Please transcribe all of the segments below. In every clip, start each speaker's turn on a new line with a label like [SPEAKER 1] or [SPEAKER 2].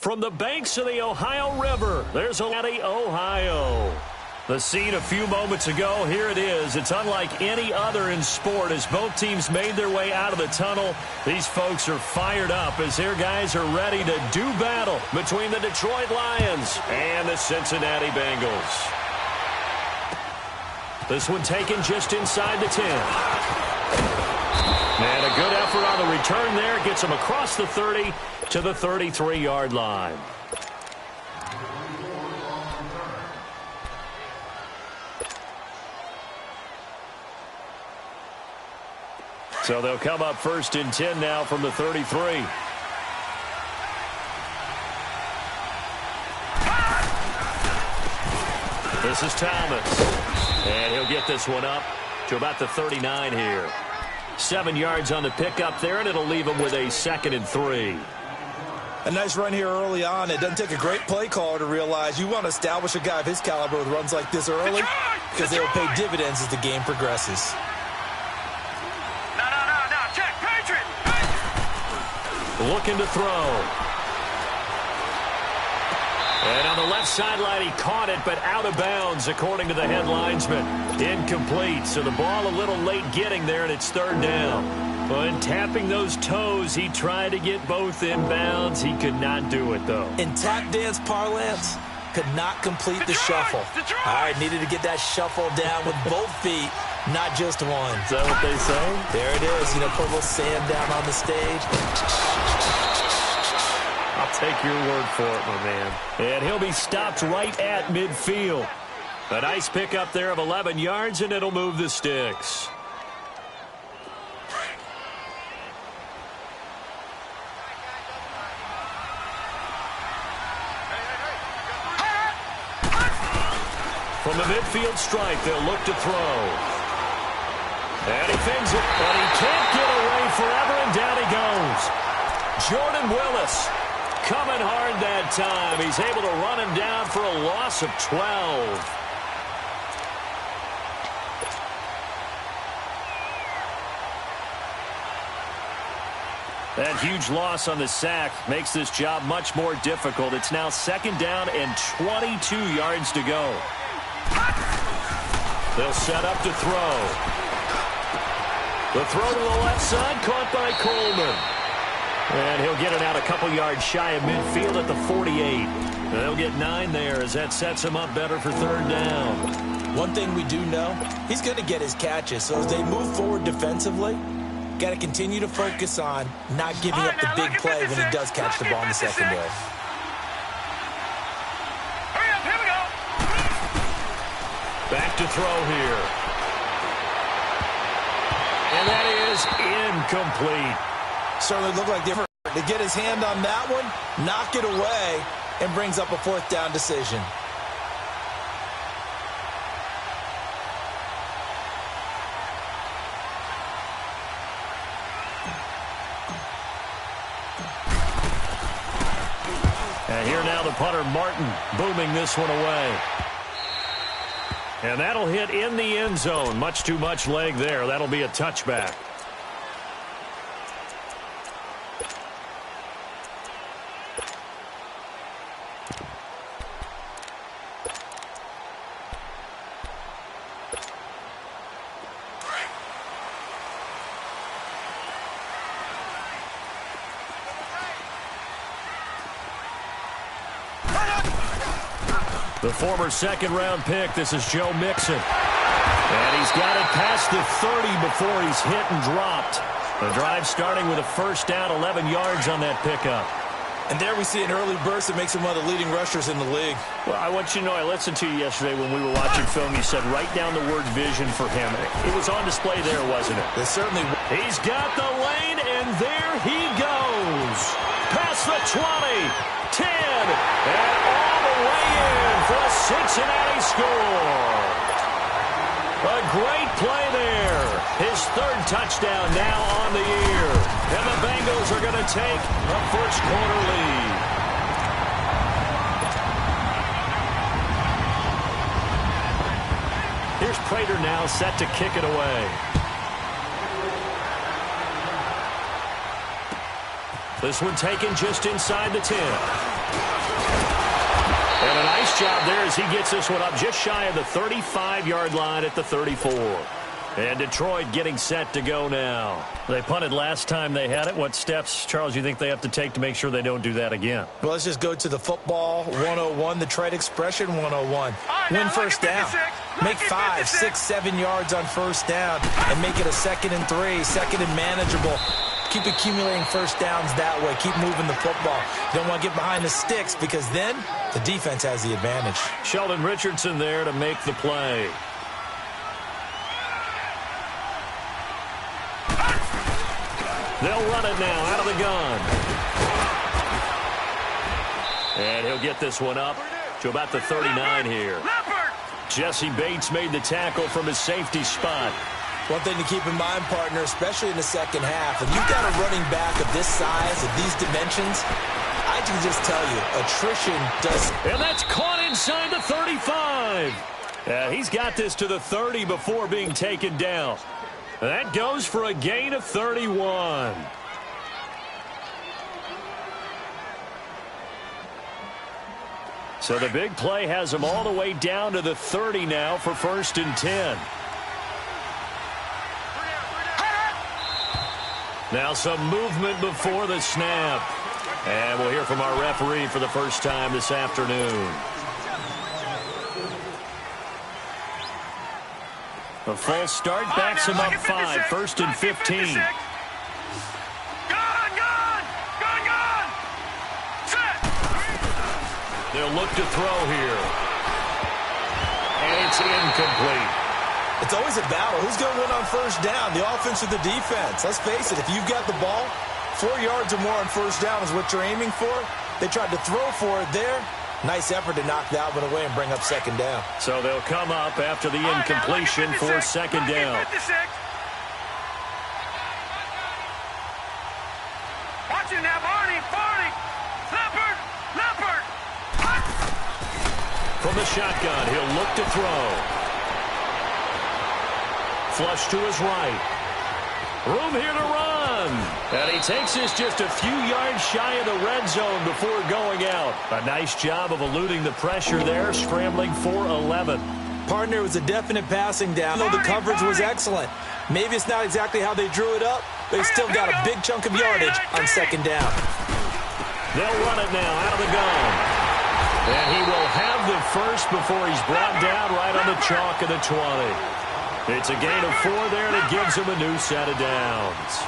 [SPEAKER 1] from the banks of the Ohio River, there's Ohio. The scene a few moments ago, here it is. It's unlike any other in sport as both teams made their way out of the tunnel. These folks are fired up as their guys are ready to do battle between the Detroit Lions and the Cincinnati Bengals. This one taken just inside the 10. And a good effort on the return there. Gets him across the 30 to the 33-yard line. So they'll come up 1st and 10 now from the 33. This is Thomas. And he'll get this one up to about the 39 here. 7 yards on the pickup there, and it'll leave him with a 2nd and 3.
[SPEAKER 2] A nice run here early on. It doesn't take a great play caller to realize you want to establish a guy of his caliber with runs like this early because they will pay dividends as the game progresses.
[SPEAKER 1] Looking to throw. And on the left sideline, he caught it, but out of bounds, according to the head linesman. Incomplete, so the ball a little late getting there, and it's 3rd down. But tapping those toes, he tried to get both inbounds. He could not do it, though.
[SPEAKER 2] In tap dance parlance, could not complete the shuffle. All right, needed to get that shuffle down with both feet, not just one.
[SPEAKER 1] Is that what they say?
[SPEAKER 2] There it is. You know, put a little sand down on the stage.
[SPEAKER 1] I'll take your word for it, my man. And he'll be stopped right at midfield. A nice pickup there of 11 yards, and it'll move the sticks. From the midfield stripe, they'll look to throw. And he fins it, but he can't get away forever, and down he goes. Jordan Willis coming hard that time. He's able to run him down for a loss of 12. That huge loss on the sack makes this job much more difficult. It's now 2nd down and 22 yards to go. They'll set up to throw. The throw to the left side, caught by Coleman. And he'll get it out a couple yards shy of midfield at the 48. And they'll get 9 there as that sets him up better for 3rd down.
[SPEAKER 2] One thing we do know, he's going to get his catches. So as they move forward defensively, got to continue to focus on not giving up the big play when he does catch the ball in the secondary.
[SPEAKER 1] Back to throw here. And that is incomplete.
[SPEAKER 2] Certainly looked like they were to get his hand on that one, knock it away, and brings up a 4th down decision.
[SPEAKER 1] And here now the punter, Martin, booming this one away. And that'll hit in the end zone. Much too much leg there. That'll be a touchback. The former 2nd-round pick, this is Joe Mixon. And he's got it past the 30 before he's hit and dropped. The drive starting with a 1st down, 11 yards on that pickup.
[SPEAKER 2] And there we see an early burst that makes him one of the leading rushers in the league.
[SPEAKER 1] Well, I want you to know, I listened to you yesterday when we were watching film. You said write down the word vision for him. It was on display there, wasn't it?
[SPEAKER 2] It certainly was.
[SPEAKER 1] He's got the lane, and there he goes. Past the 20, 10, and all the way in for a Cincinnati score. A great play there. His 3rd touchdown now on the year. And the Bengals are going to take a first-quarter lead. Here's Prater now set to kick it away. This one taken just inside the 10. And a nice job there as he gets this one up just shy of the 35-yard line at the 34. And Detroit getting set to go now. They punted last time they had it. What steps, Charles, you think they have to take to make sure they don't do that again?
[SPEAKER 2] Well, let's just go to the football 101, the trade expression 101. Win first down. Make 5, 6, 7 yards on first down and make it a 2nd and 3, 2nd and manageable. Keep accumulating first downs that way. Keep moving the football. You don't want to get behind the sticks because then the defense has the advantage.
[SPEAKER 1] Sheldon Richardson there to make the play. They'll run it now out of the gun. And he'll get this one up to about the 39 here. Jesse Bates made the tackle from his safety spot.
[SPEAKER 2] One thing to keep in mind, partner, especially in the second half, if you've got a running back of this size, of these dimensions, I can just tell you, attrition does.
[SPEAKER 1] And that's caught inside the 35. He's got this to the 30 before being taken down. That goes for a gain of 31. So the big play has him all the way down to the 30 now for 1st and 10. Now some movement before the snap. And we'll hear from our referee for the first time this afternoon. A false start backs him up 5, 1st and 15. They'll look to throw here. And it's incomplete.
[SPEAKER 2] It's always a battle. Who's going to win on first down, the offense or the defense? Let's face it, if you've got the ball, 4 yards or more on first down is what you're aiming for. They tried to throw for it there. Nice effort to knock that one away and bring up 2nd down.
[SPEAKER 1] So they'll come up after the incompletion for 2nd down.
[SPEAKER 3] Watching that, Barney. Leopard.
[SPEAKER 1] From the shotgun, he'll look to throw. Flush to his right. Room here to run. And he takes this just a few yards shy of the red zone before going out. A nice job of eluding the pressure there, scrambling for 11.
[SPEAKER 2] Partner, was a definite passing down. Though the coverage was excellent. Maybe it's not exactly how they drew it up, but he still got a big chunk of yardage on 2nd down.
[SPEAKER 1] They'll run it now out of the gun. And he will have the first before he's brought down right on the chalk of the 20. It's a gain of 4 there that gives him a new set of downs.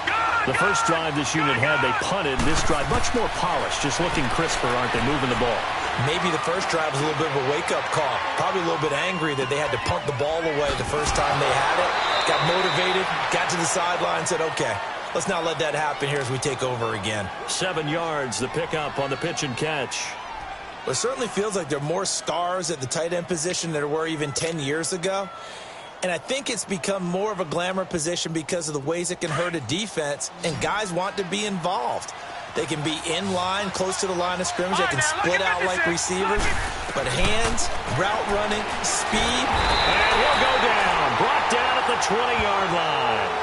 [SPEAKER 1] The first drive this unit had, they punted. This drive, much more polished, just looking crisper, aren't they, moving the ball?
[SPEAKER 2] Maybe the first drive was a little bit of a wake-up call. Probably a little bit angry that they had to punt the ball away the first time they had it. Got motivated, got to the sideline, said, okay, let's not let that happen here as we take over again.
[SPEAKER 1] 7 yards, the pickup on the pitch and catch.
[SPEAKER 2] Well, it certainly feels like there are more stars at the tight end position than there were even 10 years ago. And I think it's become more of a glamour position because of the ways it can hurt a defense, and guys want to be involved. They can be in line, close to the line of scrimmage. They can split out like receivers. But hands, route running, speed.
[SPEAKER 1] And he'll go down. Brought down at the 20-yard line.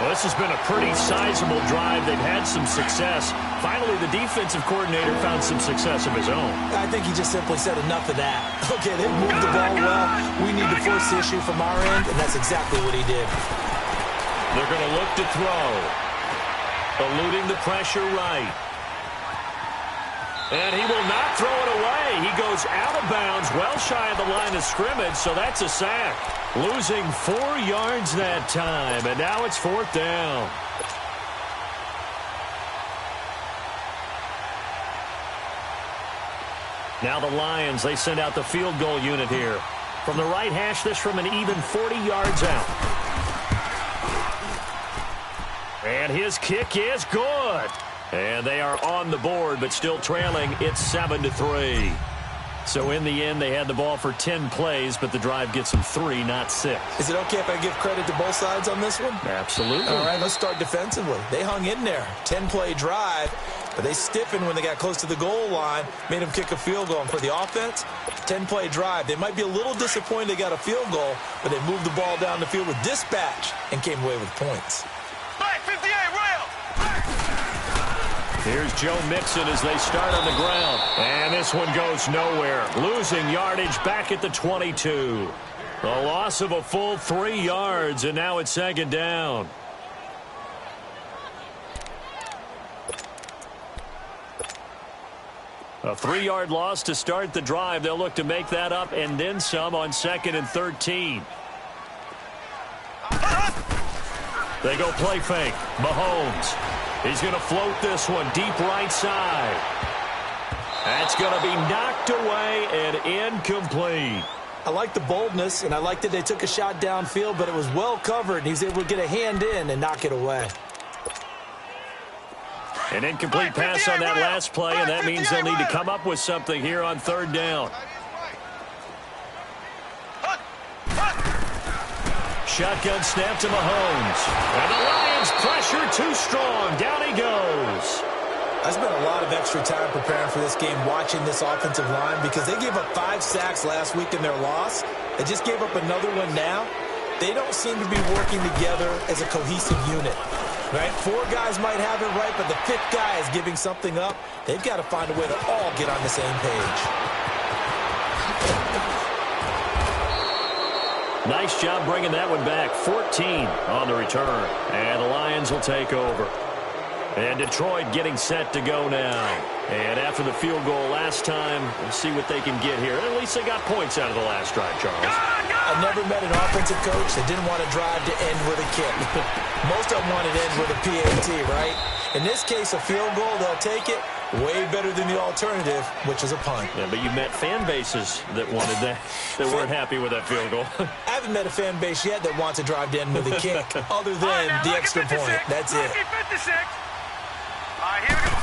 [SPEAKER 1] Well, this has been a pretty sizable drive. They've had some success. Finally, the defensive coordinator found some success of his own.
[SPEAKER 2] I think he just simply said enough of that. Okay, they've moved the ball well. We need to force the issue from our end, and that's exactly what he did.
[SPEAKER 1] They're going to look to throw. Eluding the pressure right. And he will not throw it away. He goes out of bounds, well shy of the line of scrimmage, so that's a sack. Losing 4 yards that time, and now it's 4th down. Now the Lions, they send out the field goal unit here. From the right hash, this from an even 40 yards out. And his kick is good. And they are on the board, but still trailing. It's 7-3. So in the end, they had the ball for 10 plays, but the drive gets them 3, not 6.
[SPEAKER 2] Is it okay if I give credit to both sides on this one?
[SPEAKER 1] Absolutely.
[SPEAKER 2] All right, let's start defensively. They hung in there. 10-play drive, but they stiffened when they got close to the goal line, made them kick a field goal. And for the offense, 10-play drive. They might be a little disappointed they got a field goal, but they moved the ball down the field with dispatch and came away with points.
[SPEAKER 1] Here's Joe Mixon as they start on the ground. And this one goes nowhere. Losing yardage back at the 22. A loss of a full 3 yards, and now it's second down. A 3-yard loss to start the drive. They'll look to make that up and then some on 2nd and 13. They go play fake. Mahomes. He's going to float this one deep right side. That's going to be knocked away and incomplete.
[SPEAKER 2] I like the boldness, and I like that they took a shot downfield, but it was well covered, and he's able to get a hand in and knock it away.
[SPEAKER 1] An incomplete pass on that last play, and that means they'll need to come up with something here on 3rd down. Shotgun snap to Mahomes. And the Lions pressure too strong. Down he goes.
[SPEAKER 2] I spent a lot of extra time preparing for this game watching this offensive line because they gave up 5 sacks last week in their loss. They just gave up another one now. They don't seem to be working together as a cohesive unit. Right? 4 guys might have it right, but the 5th guy is giving something up. They've got to find a way to all get on the same page.
[SPEAKER 1] Nice job bringing that one back. 14 on the return. And the Lions will take over. And Detroit getting set to go now. And after the field goal last time, we'll see what they can get here. At least they got points out of the last drive, Charles.
[SPEAKER 2] I never met an offensive coach that didn't want to drive to end with a kick. Most of them wanted to end with a PAT, right? In this case, a field goal, they'll take it. Way better than the alternative, which is a punt.
[SPEAKER 1] Yeah, but you met fan bases that wanted that, that weren't happy with that field goal.
[SPEAKER 2] I haven't met a fan base yet that wants to drive to end with a kick, other than the extra point. That's it.
[SPEAKER 3] Here we go.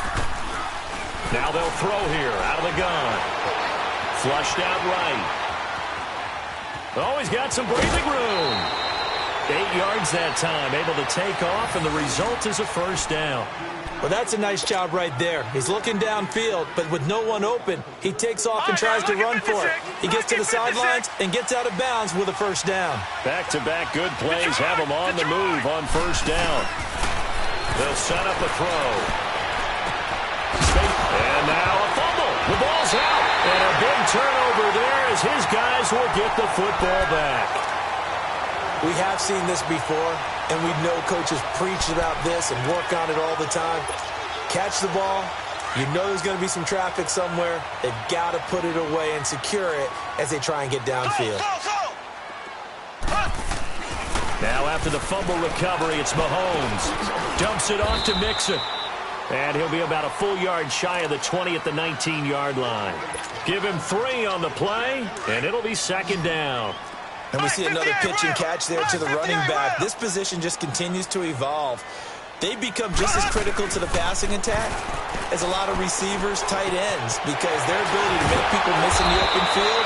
[SPEAKER 1] Now they'll throw here out of the gun. Flushed out right. Oh, he's got some breathing room. 8 yards that time, able to take off, and the result is a first down.
[SPEAKER 2] Well, that's a nice job right there. He's looking downfield, but with no one open, he takes off and tries to run for it. He gets to the sidelines and gets out of bounds with a first down.
[SPEAKER 1] Back-to-back good plays have him on the move on first down. They'll set up a throw. And now a fumble. The ball's out. And a big turnover there as his guys will get the football back.
[SPEAKER 2] We have seen this before, and we know coaches preach about this and work on it all the time. Catch the ball. You know there's going to be some traffic somewhere. They've got to put it away and secure it as they try and get downfield.
[SPEAKER 1] Now after the fumble recovery, it's Mahomes. Dumps it off to Mixon. And he'll be about a full yard shy of the 20 at the 19-yard line. Give him 3 on the play, and it'll be second down.
[SPEAKER 2] And we see another pitch and catch there to the running back. This position just continues to evolve. They become just as critical to the passing attack as a lot of receivers, tight ends, because their ability to make people miss in the open field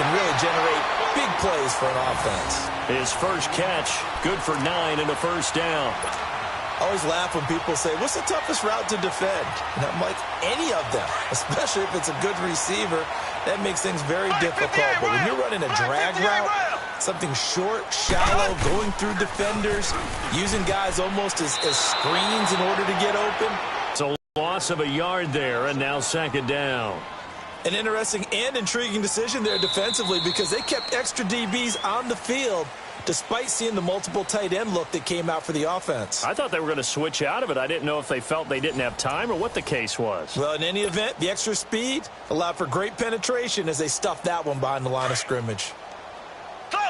[SPEAKER 2] can really generate big plays for an offense.
[SPEAKER 1] His first catch, good for 9 and a first down.
[SPEAKER 2] I always laugh when people say, what's the toughest route to defend? And I'm like, any of them, especially if it's a good receiver. That makes things very difficult. But when you're running a drag route, something short, shallow, going through defenders, using guys almost as screens in order to get open.
[SPEAKER 1] It's a loss of a yard there, and now second down.
[SPEAKER 2] An interesting and intriguing decision there defensively because they kept extra DBs on the field despite seeing the multiple tight end look that came out for the offense.
[SPEAKER 1] I thought they were going to switch out of it. I didn't know if they felt they didn't have time or what the case was.
[SPEAKER 2] Well, in any event, the extra speed allowed for great penetration as they stuffed that one behind the line of scrimmage.
[SPEAKER 3] Slow.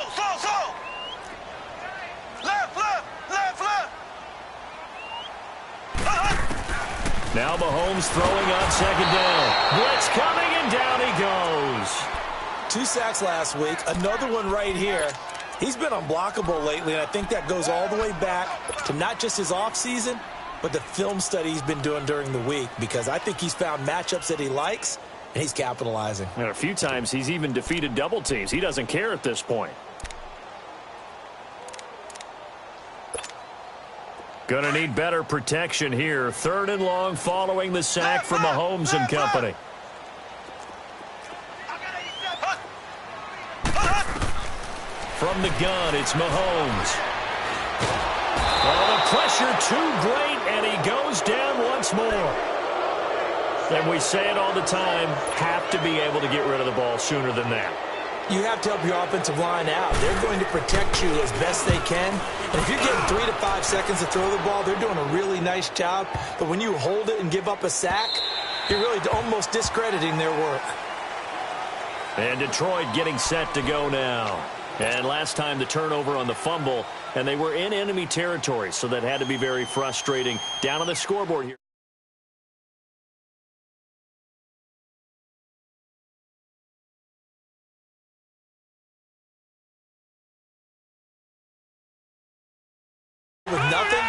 [SPEAKER 3] Left.
[SPEAKER 1] Now Mahomes throwing on second down. Blitz coming, and down he goes.
[SPEAKER 2] 2 sacks last week, another one right here. He's been unblockable lately, and I think that goes all the way back to not just his offseason, but the film study he's been doing during the week, because I think he's found matchups that he likes, and he's capitalizing.
[SPEAKER 1] And a few times he's even defeated double teams. He doesn't care at this point. Going to need better protection here. 3rd and long following the sack from Mahomes and company. From the gun, it's Mahomes. Oh, the pressure too great, and he goes down once more. And we say it all the time, have to be able to get rid of the ball sooner than that.
[SPEAKER 2] You have to help your offensive line out. They're going to protect you as best they can. And if you're getting 3 to 5 seconds to throw the ball, they're doing a really nice job. But when you hold it and give up a sack, you're really almost discrediting their work.
[SPEAKER 1] And Detroit getting set to go now. And last time the turnover on the fumble, and they were in enemy territory, so that had to be very frustrating. Down on the scoreboard here.
[SPEAKER 2] With nothing,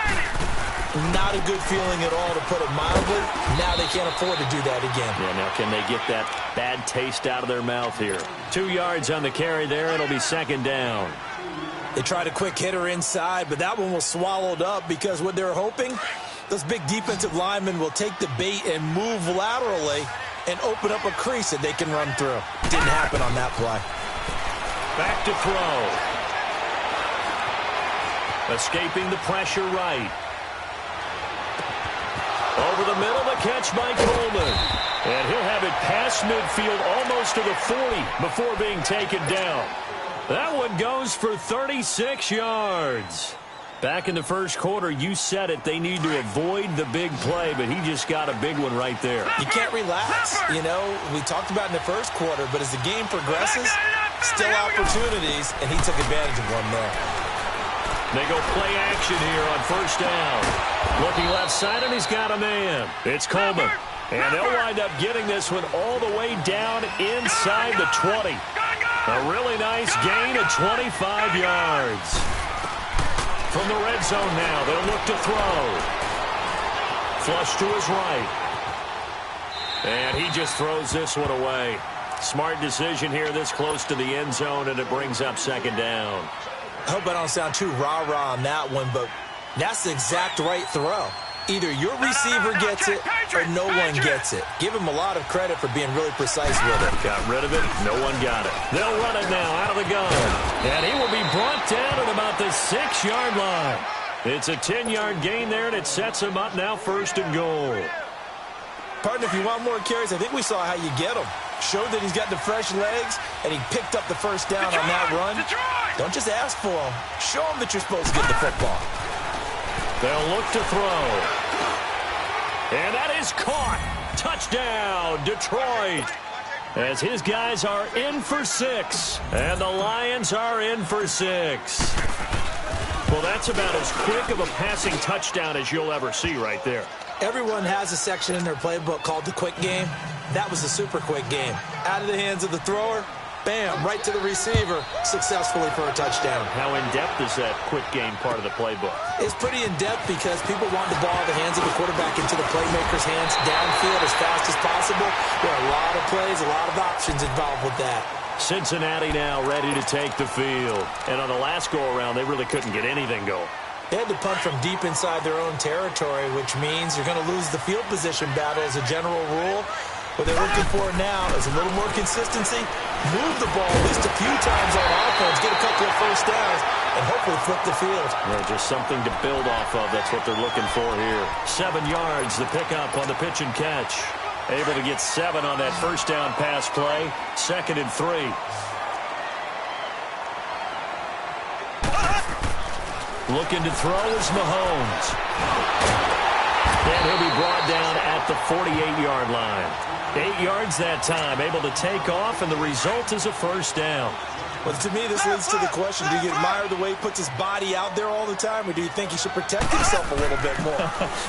[SPEAKER 2] not a good feeling at all, to put it mildly. Now they can't afford to do that again.
[SPEAKER 1] Yeah, now can they get that bad taste out of their mouth here? 2 yards on the carry there. It'll be second down.
[SPEAKER 2] They tried a quick hitter inside, but that one was swallowed up because what they're hoping, those big defensive linemen will take the bait and move laterally and open up a crease that they can run through. Didn't happen on that play.
[SPEAKER 1] Back to throw. Escaping the pressure right. Over the middle, the catch by Coleman. And he'll have it past midfield almost to the 40 before being taken down. That one goes for 36 yards. Back in the first quarter, you said it, they need to avoid the big play, but he just got a big one right there.
[SPEAKER 2] You can't relax. You know, we talked about in the first quarter, but as the game progresses, still opportunities, and he took advantage of one there.
[SPEAKER 1] They go play action here on first down. Looking left side, and he's got a man. It's Coleman. And they'll wind up getting this one all the way down inside the 20. A really nice gain of 25 yards. From the red zone now, they'll look to throw. Flush to his right. And he just throws this one away. Smart decision here this close to the end zone, and it brings up second down.
[SPEAKER 2] I hope I don't sound too rah-rah on that one, but that's the exact right throw. Either your receiver gets it or no one gets it. Give him a lot of credit for being really precise with it.
[SPEAKER 1] Got rid of it. No one got it. They'll run it now out of the gun. And he will be brought down at about the 6-yard line. It's a 10-yard gain there, and it sets him up now first and goal.
[SPEAKER 2] Partner, if you want more carries, I think we saw how you get them. Showed that he's got the fresh legs, and he picked up the first down on that run. Don't just ask for them. Show them that you're supposed to get the football.
[SPEAKER 1] They'll look to throw. And that is caught. Touchdown, Detroit. As his guys are in for 6. And the Lions are in for 6. Well, that's about as quick of a passing touchdown as you'll ever see right there.
[SPEAKER 2] Everyone has a section in their playbook called the quick game. That was a super quick game. Out of the hands of the thrower, bam, right to the receiver, successfully for a touchdown.
[SPEAKER 1] How in-depth is that quick game part of the playbook?
[SPEAKER 2] It's pretty in-depth because people want the ball out of the hands of the quarterback into the playmaker's hands downfield as fast as possible. There are a lot of plays, a lot of options involved with that.
[SPEAKER 1] Cincinnati now ready to take the field. And on the last go-around, they really couldn't get anything going.
[SPEAKER 2] They had to punt from deep inside their own territory, which means you're going to lose the field position battle as a general rule. What they're looking for now is a little more consistency, move the ball at least a few times on offense, get a couple of first downs, and hopefully flip the field.
[SPEAKER 1] Yeah, just something to build off of. That's what they're looking for here. 7 yards, the pickup on the pitch and catch. Able to get 7 on that first down pass play. 2nd and 3. Looking to throw is Mahomes. And he'll be brought down at the 48-yard line. 8 yards that time, able to take off, and the result is a first down.
[SPEAKER 2] Well, to me, this leads to the question, do you admire the way he puts his body out there all the time, or do you think he should protect himself a little bit more?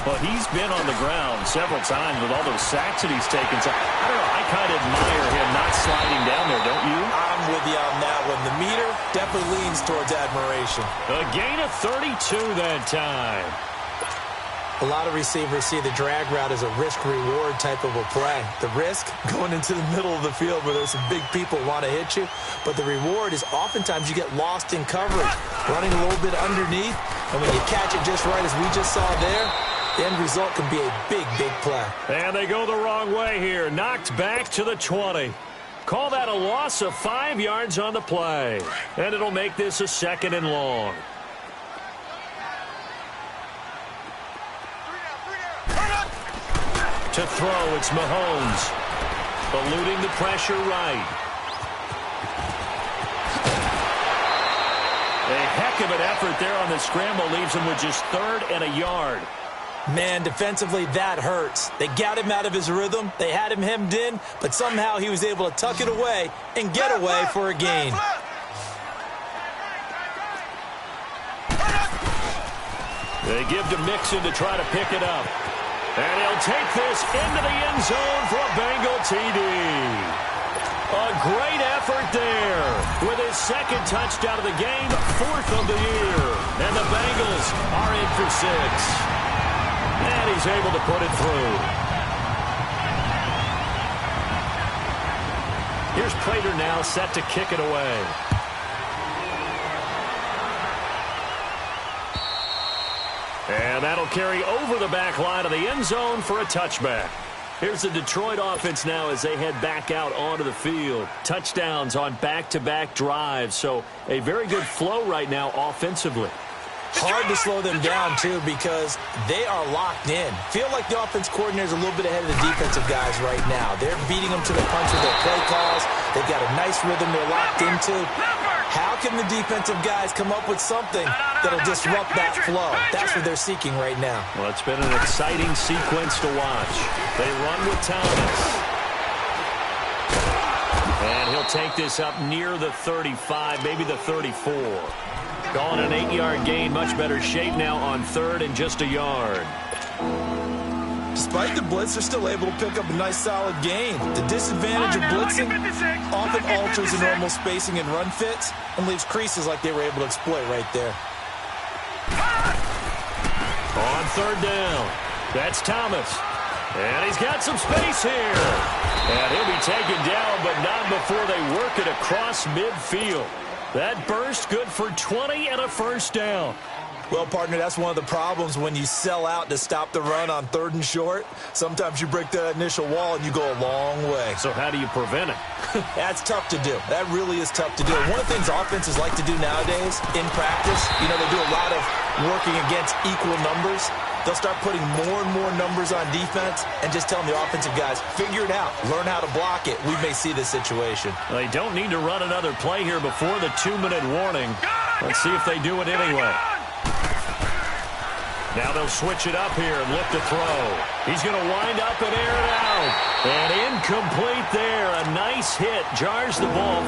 [SPEAKER 1] Well, he's been on the ground several times with all those sacks that he's taken. So, I don't know, I kind of admire him not sliding down there, don't you?
[SPEAKER 2] I'm with you on that one. The meter definitely leans towards admiration.
[SPEAKER 1] A gain of 32 that time.
[SPEAKER 2] A lot of receivers see the drag route as a risk-reward type of a play. The risk, going into the middle of the field where there's some big people who want to hit you. But the reward is oftentimes you get lost in coverage, running a little bit underneath. And when you catch it just right, as we just saw there, the end result can be a big, big play.
[SPEAKER 1] And they go the wrong way here. Knocked back to the 20. Call that a loss of 5 yards on the play. And it'll make this a 2nd and long. To To throw, it's Mahomes. Eluding the pressure right. A heck of an effort there on the scramble. Leaves him with just 3rd and a yard.
[SPEAKER 2] Man, defensively, that hurts. They got him out of his rhythm. They had him hemmed in, but somehow he was able to tuck it away and get away for a gain.
[SPEAKER 1] They give to Mixon to try to pick it up. And he'll take this into the end zone for a Bengal TD. A great effort there with his 2nd touchdown of the game, 4th of the year. And the Bengals are in for 6. And he's able to put it through. Here's Prater now set to kick it away. And that'll carry over the back line of the end zone for a touchback. Here's the Detroit offense now as they head back out onto the field. Touchdowns on back-to-back drives. So a very good flow right now offensively.
[SPEAKER 2] Hard to slow them down, too, because they are locked in. Feel like the offense coordinator is a little bit ahead of the defensive guys right now. They're beating them to the punch with their play calls. They've got a nice rhythm they're locked into. How can the defensive guys come up with something that'll disrupt that flow? That's what they're seeking right now.
[SPEAKER 1] Well, it's been an exciting sequence to watch. They run with Thomas. And he'll take this up near the 35, maybe the 34. Calling an 8-yard gain, much better shape now on 3rd and just a yard.
[SPEAKER 2] Despite the blitz, they're still able to pick up a nice solid gain. The disadvantage of blitzing often alters the normal spacing and run fits and leaves creases like they were able to exploit right there.
[SPEAKER 1] On 3rd down, that's Thomas. And he's got some space here. And he'll be taken down, but not before they work it across midfield. That burst good for 20 and a 1st down.
[SPEAKER 2] Well, partner, that's one of the problems when you sell out to stop the run on 3rd and short. Sometimes you break that initial wall and you go a long way.
[SPEAKER 1] So how do you prevent it?
[SPEAKER 2] That's tough to do. That really is tough to do. One of the things offenses like to do nowadays in practice, they do a lot of working against equal numbers. They'll start putting more and more numbers on defense and just telling the offensive guys, figure it out. Learn how to block it. We may see this situation.
[SPEAKER 1] They don't need to run another play here before the 2-minute warning. Let's see if they do it anyway. Now they'll switch it up here and look to throw. He's going to wind up and air it out. And incomplete there. A nice hit. Jars the ball.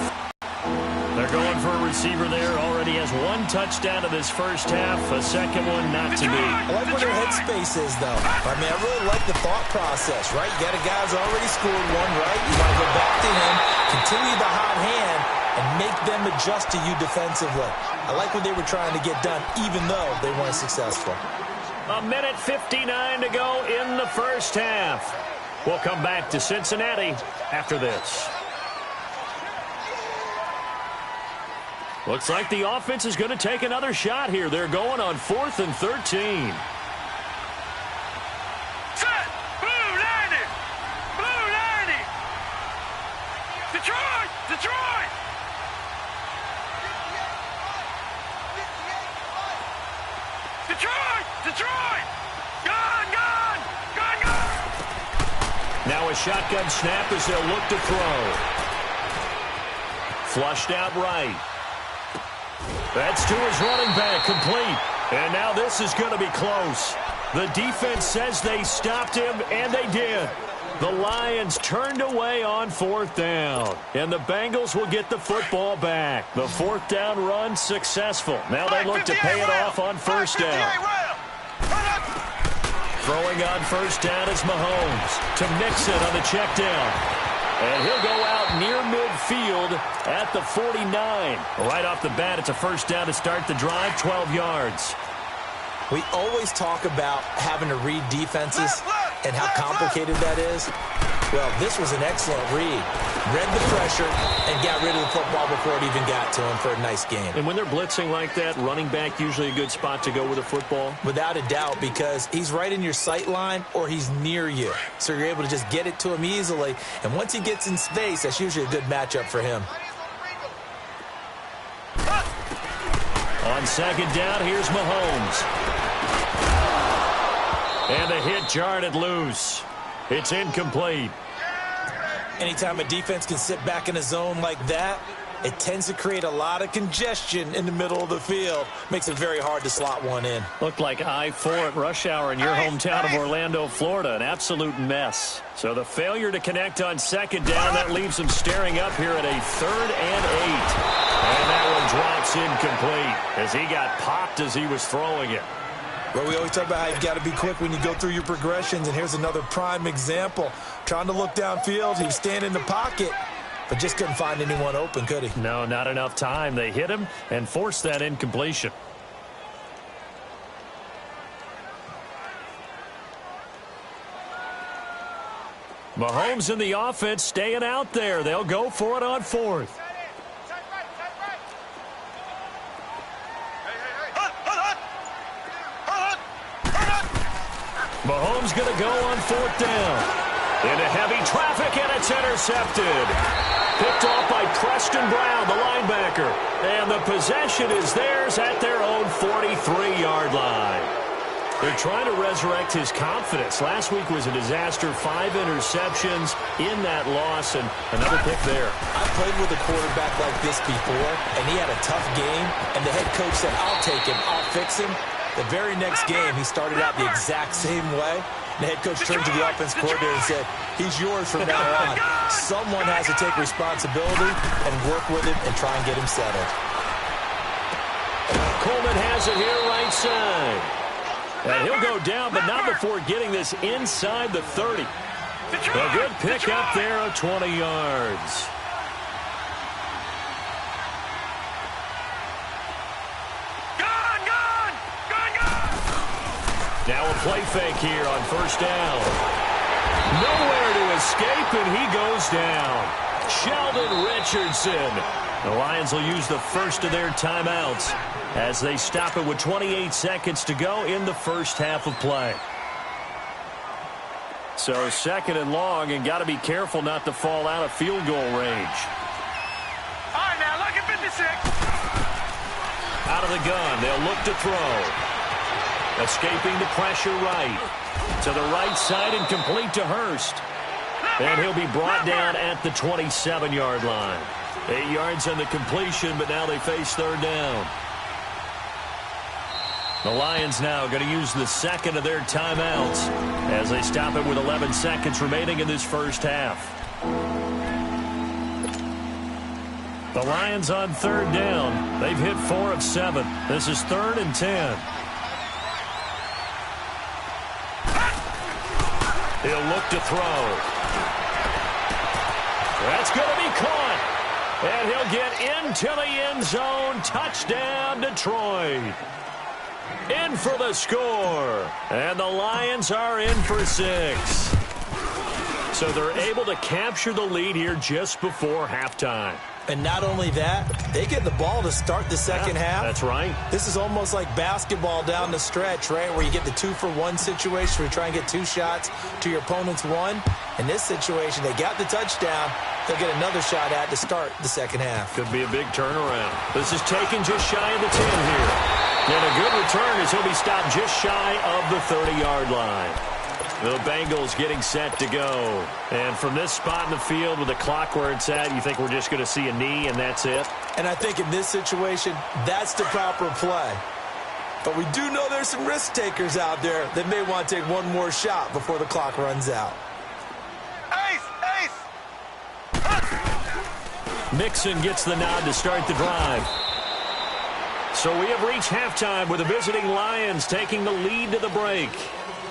[SPEAKER 1] They're going for a receiver there. Already has 1 touchdown in this first half. A 2nd one not to be.
[SPEAKER 2] I like where their headspace is, though. I really like the thought process, right? You got a guy who's already scored 1, right? You want to go back to him, continue the hot hand, and make them adjust to you defensively. I like what they were trying to get done, even though they weren't successful.
[SPEAKER 1] 1:59 to go in the first half. We'll come back to Cincinnati after this. Looks like the offense is going to take another shot here. They're going on 4th and 13.
[SPEAKER 3] Set! Blue 90! Blue 90! Detroit! Detroit! Detroit! Detroit! Gone! Gone! Gone! Gone!
[SPEAKER 1] Now a shotgun snap as they'll look to throw. Flushed out right. That's to his running back, complete. And now this is going to be close. The defense says they stopped him, and they did. The Lions turned away on 4th down. And the Bengals will get the football back. The 4th down run successful. Now they look to pay it off on 1st down. Throwing on 1st down is Mahomes. To Mixon on the check down. And he'll go out near midfield at the 49. Right off the bat, it's a 1st down to start the drive, 12 yards.
[SPEAKER 2] We always talk about having to read defenses and how complicated that is. Well, this was an excellent read. Read the pressure and got rid of the football before it even got to him for a nice game.
[SPEAKER 1] And when they're blitzing like that, running back usually a good spot to go with a football?
[SPEAKER 2] Without a doubt, because he's right in your sight line or he's near you. So you're able to just get it to him easily. And once he gets in space, that's usually a good matchup for him.
[SPEAKER 1] On 2nd down, here's Mahomes. And the hit jarred it loose. It's incomplete.
[SPEAKER 2] Anytime a defense can sit back in a zone like that, it tends to create a lot of congestion in the middle of the field. Makes it very hard to slot one in.
[SPEAKER 1] Looked like I-4 at rush hour in your hometown of Orlando, Florida. An absolute mess. So the failure to connect on second down, that leaves them staring up here at a 3rd and 8. And that one drops incomplete as he got popped as he was throwing it.
[SPEAKER 2] Well, we always talk about how you've got to be quick when you go through your progressions, and here's another prime example. Trying to look downfield, he was standing in the pocket, but just couldn't find anyone open, could he?
[SPEAKER 1] No, not enough time. They hit him and forced that incompletion. Mahomes and the offense staying out there. They'll go for it on 4th. Mahomes going to go on 4th down. Into heavy traffic, and it's intercepted. Picked off by Preston Brown, the linebacker. And the possession is theirs at their own 43-yard line. They're trying to resurrect his confidence. Last week was a disaster. 5 interceptions in that loss, and another pick there.
[SPEAKER 2] I played with a quarterback like this before, and he had a tough game, and the head coach said, I'll take him, I'll fix him. The very next game, he started out the exact same way. The head coach turned to the offense coordinator and said, he's yours from now on. Someone has to take responsibility and work with him and try and get him settled.
[SPEAKER 1] Coleman has it here right side. And he'll go down, but not before getting this inside the 30. A good pick up there of 20 yards. Now a play fake here on 1st down. Nowhere to escape, and he goes down. Sheldon Richardson. The Lions will use the first of their timeouts as they stop it with 28 seconds to go in the first half of play. So 2nd and long, and got to be careful not to fall out of field goal range.
[SPEAKER 3] All right, now look at 56.
[SPEAKER 1] Out of the gun, they'll look to throw. Escaping the pressure right. To the right side and complete to Hurst. And he'll be brought down at the 27-yard line. 8 yards on the completion, but now they face 3rd down. The Lions now going to use the second of their timeouts as they stop it with 11 seconds remaining in this first half. The Lions on 3rd down. They've hit 4 of 7. This is 3rd and 10. He'll look to throw. That's going to be caught. And he'll get into the end zone. Touchdown, Detroit. In for the score. And the Lions are in for 6. So they're able to capture the lead here just before halftime.
[SPEAKER 2] And not only that, they get the ball to start the second half.
[SPEAKER 1] That's right.
[SPEAKER 2] This is almost like basketball down the stretch, right, where you get the 2-for-1 situation where you try and get 2 shots to your opponent's 1. In this situation, they got the touchdown. They'll get another shot at to start the second half.
[SPEAKER 1] Could be a big turnaround. This is taken just shy of the 10 here. And a good return as he'll be stopped just shy of the 30-yard line. The Bengals getting set to go. And from this spot in the field with the clock where it's at, you think we're just going to see a knee and that's it?
[SPEAKER 2] And I think in this situation, that's the proper play. But we do know there's some risk takers out there that may want to take one more shot before the clock runs out.
[SPEAKER 1] Mixon gets the nod to start the drive. So we have reached halftime with the visiting Lions taking the lead to the break.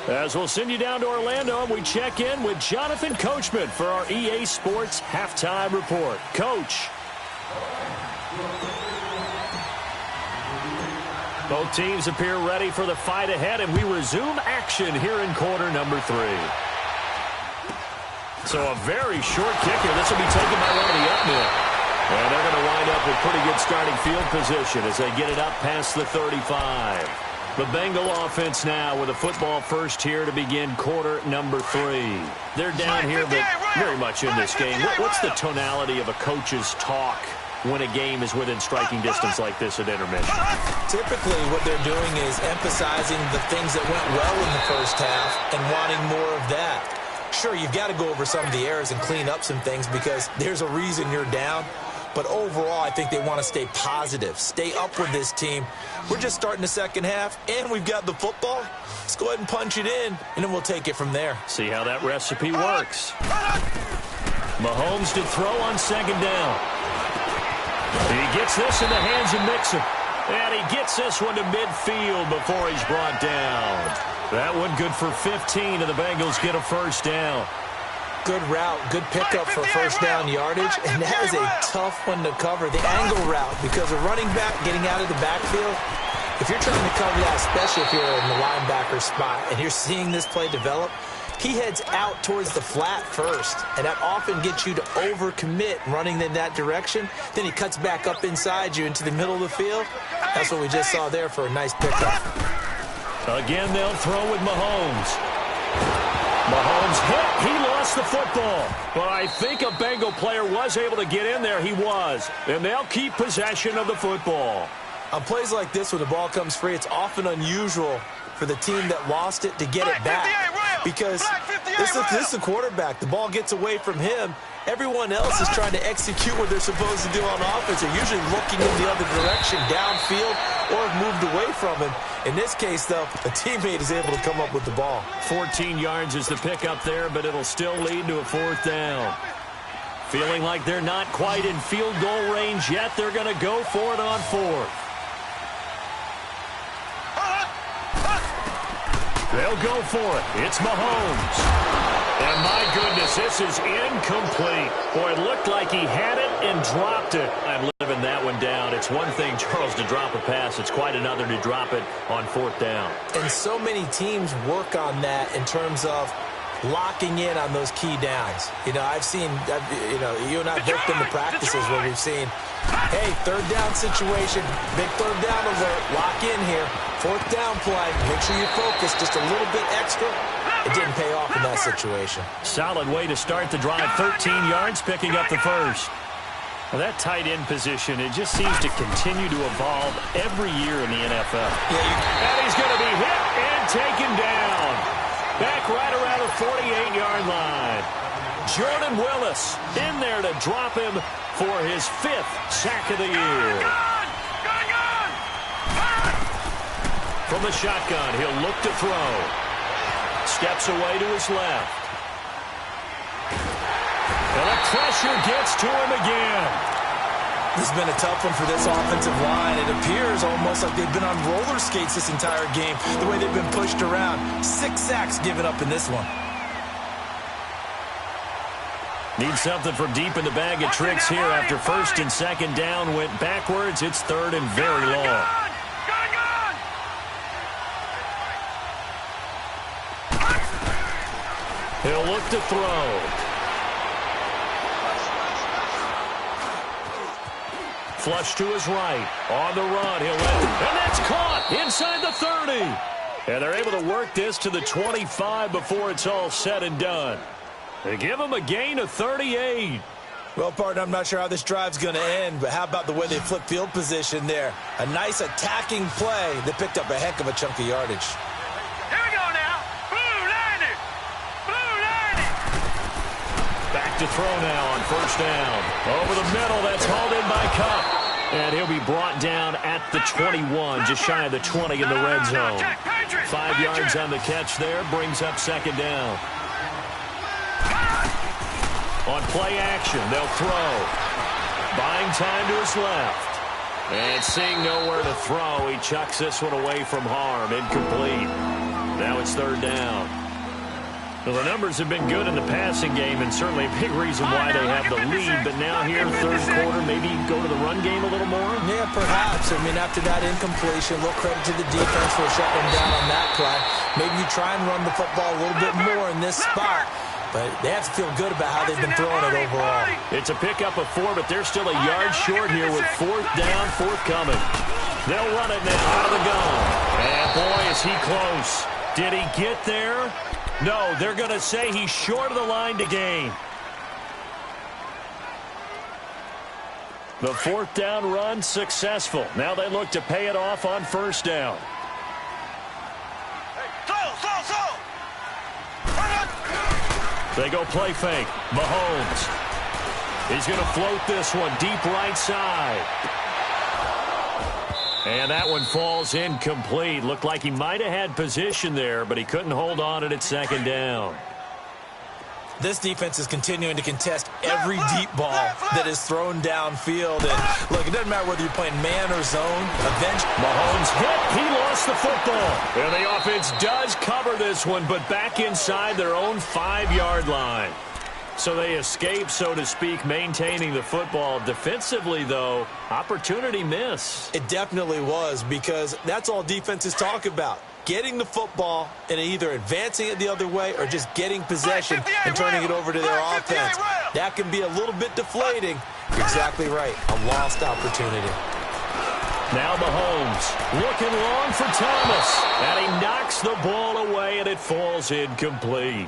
[SPEAKER 1] As we'll send you down to Orlando, and we check in with Jonathan Coachman for our EA Sports Halftime Report. Coach. Both teams appear ready for the fight ahead, and we resume action here in quarter number 3. So a very short kicker. This will be taken by one of the up men. And they're going to wind up with pretty good starting field position as they get it up past the 35. The Bengal offense now with a football first here to begin quarter number 3. They're down here, but very much in this game. What's the tonality of a coach's talk when a game is within striking distance like this at intermission?
[SPEAKER 2] Typically, what they're doing is emphasizing the things that went well in the first half and wanting more of that. Sure, you've got to go over some of the errors and clean up some things because there's a reason you're down. But overall, I think they want to stay positive, stay up with this team. We're just starting the second half, and we've got the football. Let's go ahead and punch it in, and then we'll take it from there.
[SPEAKER 1] See how that recipe works. Mahomes to throw on second down. He gets this in the hands of Mixon. And he gets this one to midfield before he's brought down. That one good for 15, and the Bengals get a first down.
[SPEAKER 2] Good route, good pickup for first down yardage, and that is a tough one to cover. The angle route, because a running back getting out of the backfield, if you're trying to cover that, especially if you're in the linebacker spot, and you're seeing this play develop, he heads out towards the flat first, and that often gets you to overcommit running in that direction. Then he cuts back up inside you into the middle of the field. That's what we just saw there for a nice pickup.
[SPEAKER 1] Again, they'll throw with Mahomes. Mahomes hit. He lost the football. But I think a Bengal player was able to get in there. He was. And they'll keep possession of the football.
[SPEAKER 2] On plays like this, when the ball comes free, it's often unusual for the team that lost it to get it back. Because this is the quarterback. The ball gets away from him. Everyone else is trying to execute what they're supposed to do on offense. They're usually looking in the other direction, downfield, or have moved away from him. In this case, though, a teammate is able to come up with the ball.
[SPEAKER 1] 14 yards is the pickup there, but it'll still lead to a fourth down. Feeling like they're not quite in field goal range yet, they're going to go for it on fourth. They'll go for it. It's Mahomes. And my goodness, this is incomplete. Boy, it looked like he had it and dropped it. I'm living that one down. It's one thing, Charles, to drop a pass. It's quite another to drop it on fourth down.
[SPEAKER 2] And so many teams work on that in terms of locking in on those key downs. You know, I've seen, you and I have both been to practices where we've seen, hey, third down situation, big third down alert, lock in here, fourth down play, make sure you focus just a little bit extra. It didn't pay off in that situation.
[SPEAKER 1] Solid way to start the drive, 13 yards, picking up the first. Well, that tight end position, it just seems to continue to evolve every year in the NFL. And he's going to be hit and taken down. Back right around the 48-yard line. Jordan Willis in there to drop him for his 5th sack of the year. From the shotgun, he'll look to throw. Steps away to his left. And the pressure gets to him again.
[SPEAKER 2] This has been a tough one for this offensive line. It appears almost like they've been on roller skates this entire game, the way they've been pushed around. 6 sacks given up in this one.
[SPEAKER 1] Need something from deep in the bag of tricks here after first and second down went backwards. It's third and very long. He'll look to throw. Flush to his right. On the run. He'll let it. And that's caught inside the 30. And they're able to work this to the 25 before it's all said and done. They give him a gain of 38.
[SPEAKER 2] Well, partner, I'm not sure how this drive's going to end, but how about the way they flip field position there? A nice attacking play that picked up a heck of a chunk of yardage.
[SPEAKER 3] Here we go now. Blue 90. Blue 90.
[SPEAKER 1] Back to throw now on first down. Over the middle, that's hauled in by Cup. And he'll be brought down at the 21, just shy of the 20 in the red zone. 5 yards on the catch there, brings up second down. On play action, they'll throw. Buying time to his left. And seeing nowhere to throw, he chucks this one away from harm. Incomplete. Now it's third down. Well, the numbers have been good in the passing game, and certainly a big reason why they have the lead. But now here, third quarter, maybe go to the run game a little more?
[SPEAKER 2] Yeah, perhaps. I mean, after that incompletion, a little credit to the defense for shutting them down on that play. Maybe you try and run the football a little bit more in this spot. But they have to feel good about how they've been throwing it overall.
[SPEAKER 1] It's a pickup of 4, but they're still a yard short here with fourth down, forthcoming. They'll run it now out of the gun. And boy, is he close. Did he get there? No, they're going to say he's short of the line to gain. The fourth down run successful. Now they look to pay it off on first down. They go play fake. Mahomes. He's going to float this one deep right side. And that one falls incomplete. Looked like he might have had position there, but he couldn't hold on at second down.
[SPEAKER 2] This defense is continuing to contest every deep ball that is thrown downfield. And look, it doesn't matter whether you're playing man or zone. Eventually,
[SPEAKER 1] Mahomes hit. He lost the football. And the offense does cover this one, but back inside their own 5-yard line. So they escape, so to speak, maintaining the football. Defensively, though, opportunity miss.
[SPEAKER 2] It definitely was, because that's all defenses talk about. Getting the football and either advancing it the other way or just getting possession and turning it over to their offense. That can be a little bit deflating. You're exactly right. A lost opportunity.
[SPEAKER 1] Now Mahomes looking long for Thomas. And he knocks the ball away, and it falls incomplete.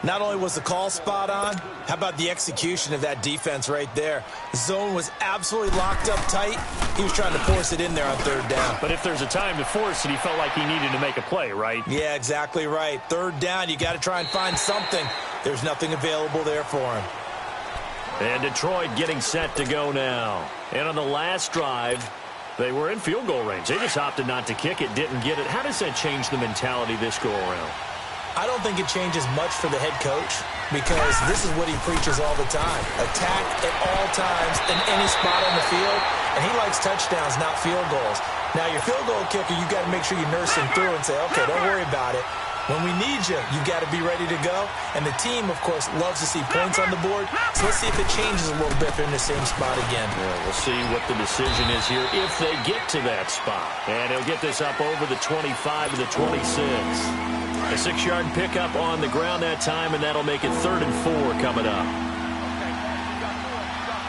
[SPEAKER 2] Not only was the call spot on, how about the execution of that defense right there? The zone was absolutely locked up tight. He was trying to force it in there on third down.
[SPEAKER 1] But if there's a time to force it, he felt like he needed to make a play, right?
[SPEAKER 2] Yeah, exactly right. Third down, you got to try and find something. There's nothing available there for him.
[SPEAKER 1] And Detroit getting set to go now. And on the last drive, they were in field goal range. They just opted not to kick it, didn't get it. How does that change the mentality this go around?
[SPEAKER 2] I don't think it changes much for the head coach, because this is what he preaches all the time. Attack at all times in any spot on the field, and he likes touchdowns, not field goals. Now, your field goal kicker, you got to make sure you nurse him through and say, okay, don't worry about it. When we need you, you got to be ready to go. And the team, of course, loves to see points on the board. So let's see if it changes a little bit if they're in the same spot again.
[SPEAKER 1] Yeah, we'll see what the decision is here if they get to that spot. And he'll get this up over the 25 to the 26. A 6-yard pickup on the ground that time, and that'll make it 3rd and 4 coming up.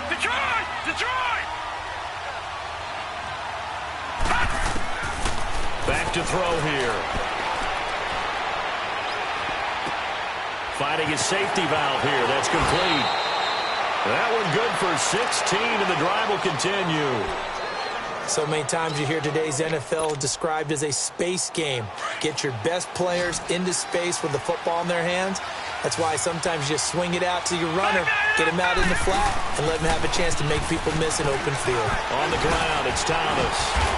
[SPEAKER 3] Detroit! Detroit!
[SPEAKER 1] Back to throw here. Finding his safety valve here. That's complete. That one good for 16, and the drive will continue.
[SPEAKER 2] So many times you hear today's NFL described as a space game. Get your best players into space with the football in their hands. That's why sometimes you just swing it out to your runner, get him out in the flat, and let him have a chance to make people miss an open field.
[SPEAKER 1] On the ground, it's Thomas.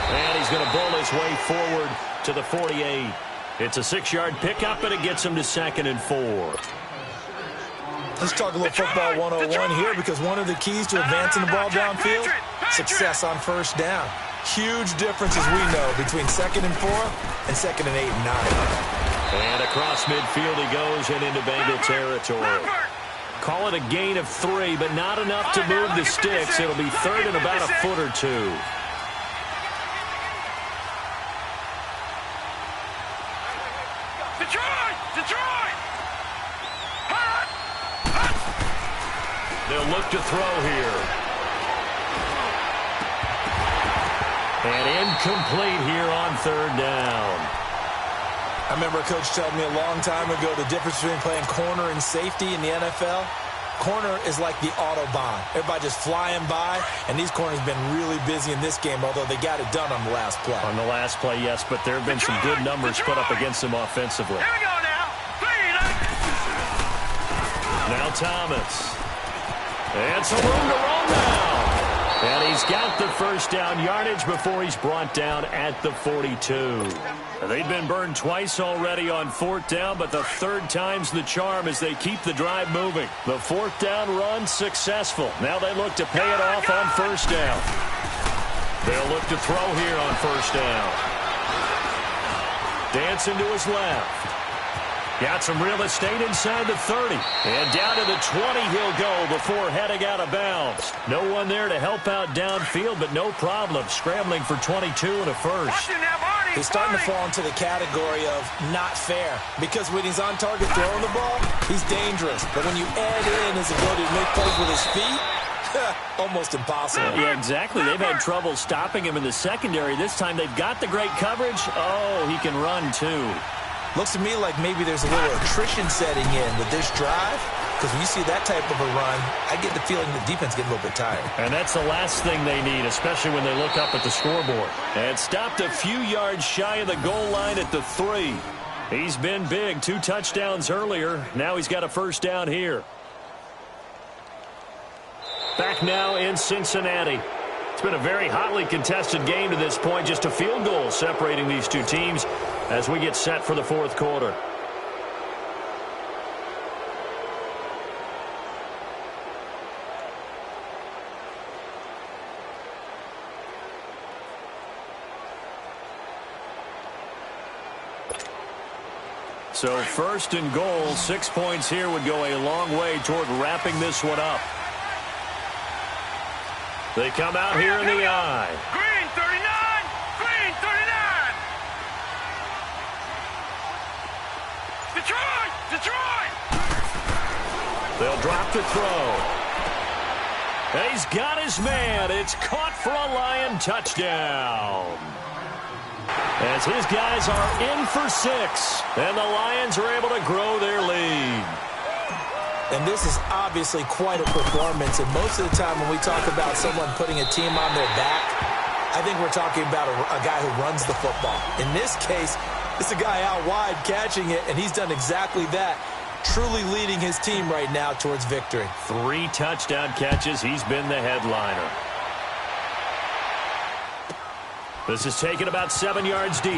[SPEAKER 1] And he's going to bull his way forward to the 48. It's a 6-yard pickup, and it gets him to 2nd and 4.
[SPEAKER 2] Let's talk a little football 101 here, because one of the keys to advancing the ball downfield, success on first down. Huge difference, as we know, between 2nd and 4 and 2nd and 8 and 9.
[SPEAKER 1] And across midfield he goes and into Bengal territory. Call it a gain of 3, but not enough to move the sticks. It'll be 3rd and about a foot or 2.
[SPEAKER 3] Detroit! Detroit!
[SPEAKER 1] They'll look to throw here. And incomplete here on 3rd down.
[SPEAKER 2] I remember a coach telling me a long time ago the difference between playing corner and safety in the NFL. Corner is like the Autobahn. Everybody just flying by, and these corners have been really busy in this game, although they got it done on the last play.
[SPEAKER 1] On the last play, yes, but there have been some good numbers put up against them offensively.
[SPEAKER 3] Here we go now.
[SPEAKER 1] Now Thomas. And some room to roll now. And he's got the first down yardage before he's brought down at the 42. They've been burned twice already on 4th down, but the 3rd time's the charm as they keep the drive moving. The 4th down run successful. Now they look to pay it off on 1st down. They'll look to throw here on 1st down. Dancing to his left. Got some real estate inside the 30. And down to the 20 he'll go before heading out of bounds. No one there to help out downfield, but no problem. Scrambling for 22 and a first.
[SPEAKER 2] He's starting to fall into the category of not fair, because when he's on target throwing the ball, he's dangerous. But when you add in his ability to make plays with his feet, almost impossible.
[SPEAKER 1] Yeah, exactly. They've had trouble stopping him in the secondary. This time they've got the great coverage. Oh, he can run too.
[SPEAKER 2] Looks to me like maybe there's a little attrition setting in with this drive, because when you see that type of a run, I get the feeling the defense getting a little bit tired.
[SPEAKER 1] And that's the last thing they need, especially when they look up at the scoreboard. And stopped a few yards shy of the goal line at the 3. He's been big. 2 touchdowns earlier. Now he's got a first down here. Back now in Cincinnati. It's been a very hotly contested game to this point. Just a field goal separating these two teams as we get set for the fourth quarter. So first and goal, 6 points here would go a long way toward wrapping this one up. They come out here in the I.
[SPEAKER 3] Green 39! Green 39! Detroit! Detroit!
[SPEAKER 1] They'll drop the throw. He's got his man. It's caught for a Lion touchdown. As his guys are in for 6, and the Lions are able to grow their lead.
[SPEAKER 2] And this is obviously quite a performance. And most of the time when we talk about someone putting a team on their back, I think we're talking about a guy who runs the football. In this case, it's a guy out wide catching it, and he's done exactly that, truly leading his team right now towards victory.
[SPEAKER 1] 3 touchdown catches. He's been the headliner. This is taken about 7 yards deep.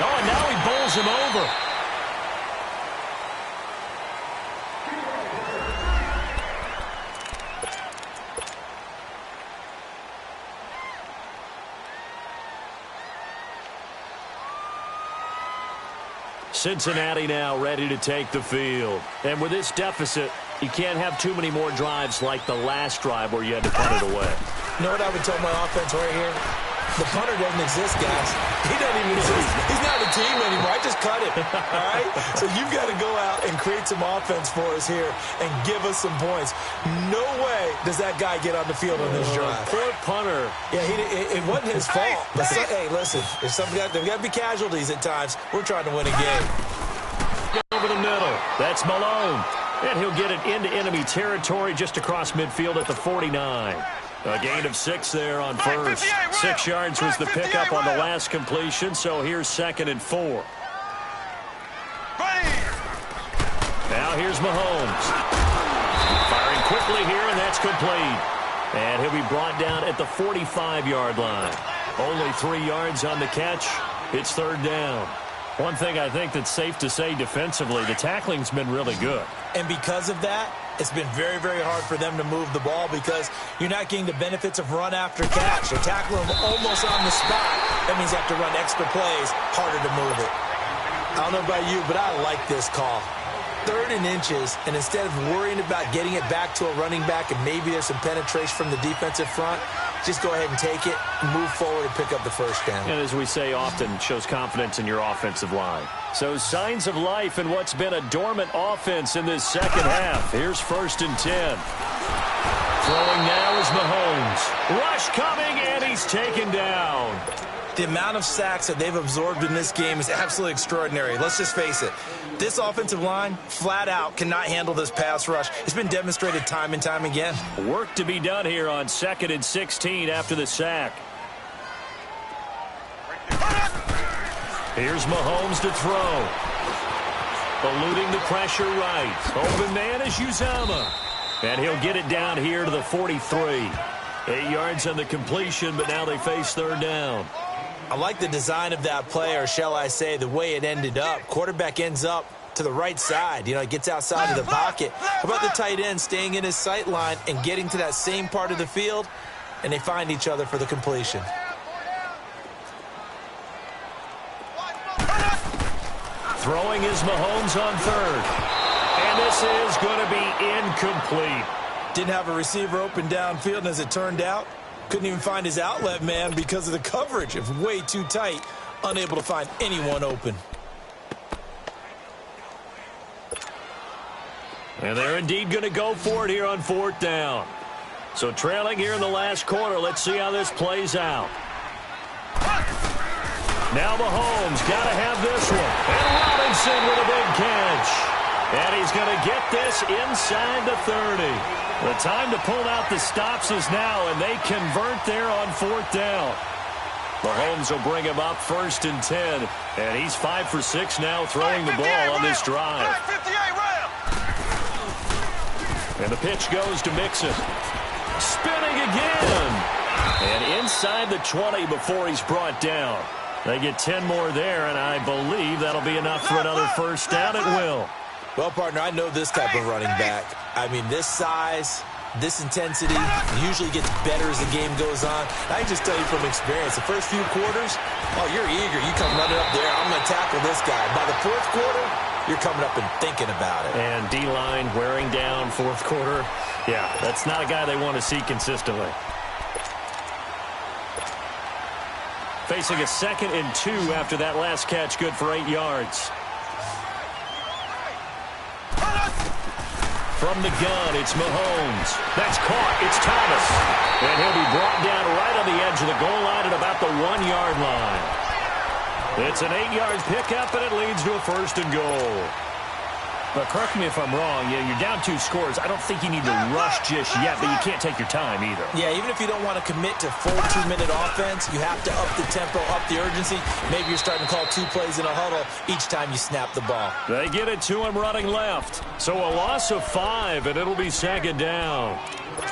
[SPEAKER 1] Oh, and now he bowls him over. Cincinnati now ready to take the field. And with this deficit, you can't have too many more drives like the last drive where you had to punt it away.
[SPEAKER 2] You know what I would tell my offense right here? The punter doesn't exist, guys. He doesn't even exist. He's not a team anymore. I just cut him, all right? So you've got to go out and create some offense for us here and give us some points. No way does that guy get on the field on this drive.
[SPEAKER 1] Poor punter.
[SPEAKER 2] Yeah, it wasn't his fault. But hey, listen, there's got to be casualties at times. We're trying to win a game.
[SPEAKER 1] Over the middle. That's Malone. And he'll get it into enemy territory just across midfield at the 49. A gain of 6 there on first. 6 yards was the pickup on the last completion, so here's 2nd and 4. Now here's Mahomes. Firing quickly here, and that's complete. And he'll be brought down at the 45-yard line. Only 3 yards on the catch. It's 3rd down. One thing I think that's safe to say defensively, the tackling's been really good. And because of that, it's been very, very hard for them to move the ball because you're not getting the benefits of run after catch. They're tackling them almost on the spot. That means you have to run extra plays, harder to move it. I don't know about you, but I like this call. 3rd and inches, and instead of worrying about getting it back to a running back and maybe there's some penetration from the defensive front, just go ahead and take it, move forward, and pick up the first down. And as we say often, shows confidence in your offensive line. So signs of life in what's been a dormant offense in this second half. Here's 1st and 10. Throwing now is Mahomes. Rush coming, and he's taken down. The amount of sacks that they've absorbed in this game is absolutely extraordinary. Let's just face it. This offensive line, flat out, cannot handle this pass rush. It's been demonstrated time and time again. Work to be done here on 2nd and 16 after the sack. Here's Mahomes to throw. Eluding the pressure right. Open man is Uzama. And he'll get it down here to the 43. 8 yards on the completion, but now they face 3rd down. I like the design of that play, or shall I say the way it ended up. Quarterback ends up to the right side. You know, he gets outside of the pocket. How about the tight end staying in his sight line and getting to that same part of the field, and they find each other for the completion. Throwing is Mahomes on 3rd. And this is going to be incomplete. Didn't have a receiver open downfield, and as it turned out, couldn't even find his outlet man because of the coverage. It was way too tight, unable to find anyone open. And they're indeed going to go for it here on 4th down. So trailing here in the last quarter, let's see how this plays out. Now Mahomes got to have this one. And Robinson with a big catch. And he's going to get this inside the 30. The time to pull out the stops is now, and they convert there on 4th down. Mahomes will bring him up 1st and 10. And he's 5 for 6 now throwing the ball on this drive. And the pitch goes to Mixon. Spinning again. And inside the 20 before he's brought down. They get 10 more there, and I believe that'll be enough for another first down. It will.
[SPEAKER 2] Well, partner, I know this type of running back. I mean, this size, this intensity usually gets better as the game goes on. I can just tell you from experience, the first few quarters, oh, you're eager. You come running up there, I'm going to tackle this guy. By the 4th quarter, you're coming up and thinking about it.
[SPEAKER 1] And D-line wearing down 4th quarter. Yeah, that's not a guy they want to see consistently. Facing a 2nd and 2 after that last catch, good for 8 yards. From the gun, it's Mahomes. That's caught. It's Thomas. And he'll be brought down right on the edge of the goal line at about the 1-yard line. It's an 8-yard pickup, and it leads to a 1st and goal. But correct me if I'm wrong, you're down 2 scores. I don't think you need to rush just yet, but you can't take your time either.
[SPEAKER 2] Yeah, even if you don't want to commit to full 2-minute offense, you have to up the tempo, up the urgency. Maybe you're starting to call 2 plays in a huddle each time you snap the ball.
[SPEAKER 1] They get it to him running left. So a loss of 5, and it'll be 2nd down.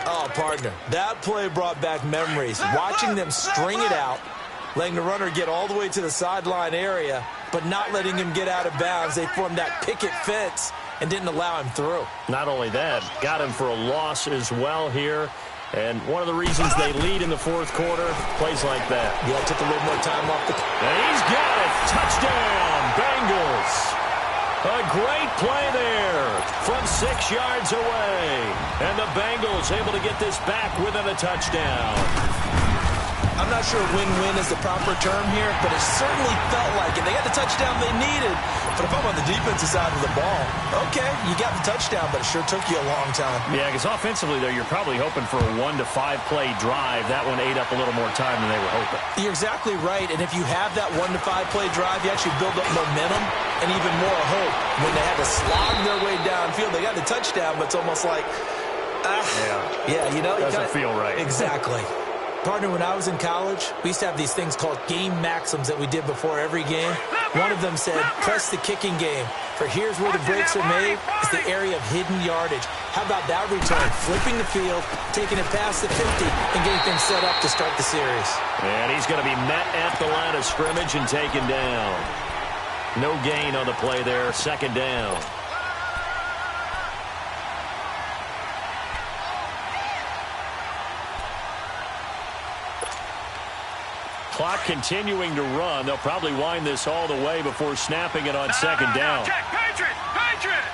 [SPEAKER 2] Oh, partner, that play brought back memories. Watching them string it out, letting the runner get all the way to the sideline area, but not letting him get out of bounds. They formed that picket fence and didn't allow him through.
[SPEAKER 1] Not only that, got him for a loss as well here. And one of the reasons they lead in the 4th quarter, plays like that.
[SPEAKER 2] Yeah, took a little more time off the...
[SPEAKER 1] And he's got it. Touchdown, Bengals. A great play there from 6 yards away. And the Bengals able to get this back within a touchdown.
[SPEAKER 2] I'm not sure win-win is the proper term here, but it certainly felt like it. They got the touchdown they needed. But if I'm on the defensive side of the ball, okay, you got the touchdown, but it sure took you a long time.
[SPEAKER 1] Yeah, because offensively, though, you're probably hoping for a 1 to 5 play drive. That one ate up a little more time than they were hoping.
[SPEAKER 2] You're exactly right, and if you have that 1 to 5 play drive, you actually build up momentum and even more hope. When they had to slog their way downfield, they got the touchdown, but it's almost like, yeah, you know.
[SPEAKER 1] Doesn't feel right.
[SPEAKER 2] Exactly. Partner, when I was in college, we used to have these things called game maxims that we did before every game. One of them said, press the kicking game. For here's where the breaks are made. It's the area of hidden yardage. How about that return? Flipping the field, taking it past the 50, and getting things set up to start the series.
[SPEAKER 1] And he's going to be met at the line of scrimmage and taken down. No gain on the play there. 2nd down. Clock continuing to run. They'll probably wind this all the way before snapping it on 2nd down.
[SPEAKER 3] Check, Patriot! Patriot!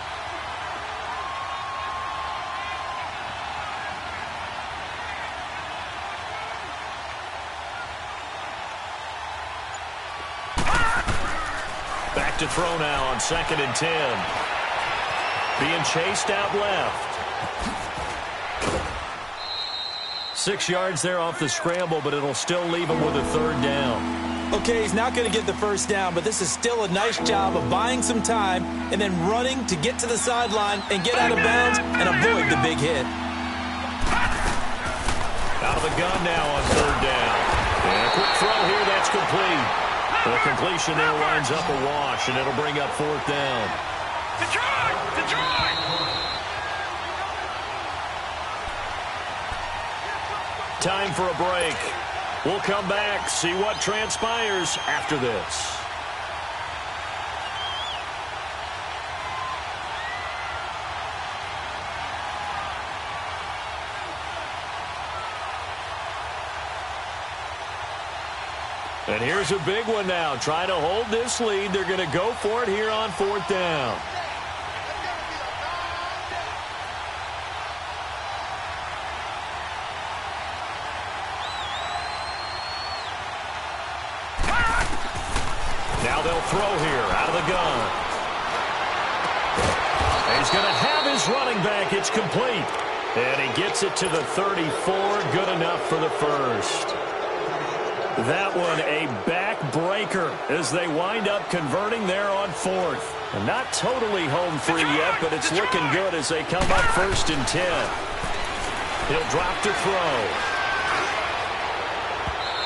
[SPEAKER 1] Back to throw now on 2nd and 10. Being chased out left. 6 yards there off the scramble, but it'll still leave him with a 3rd down.
[SPEAKER 2] Okay, he's not going to get the first down, but this is still a nice job of buying some time and then running to get to the sideline and get out of bounds and avoid the big hit.
[SPEAKER 1] Out of the gun now on 3rd down. And a quick throw here, that's complete. The completion there winds up a wash, and it'll bring up 4th down.
[SPEAKER 3] Detroit! Detroit!
[SPEAKER 1] Time for a break. We'll come back, see what transpires after this. And here's a big one now. Trying to hold this lead. They're going to go for it here on 4th down. Now they'll throw here out of the gun. And he's going to have his running back. It's complete. And he gets it to the 34. Good enough for the first. That one a backbreaker as they wind up converting there on 4th. And not totally home free yet, but it's looking good as they come up 1st and 10. He'll drop to throw.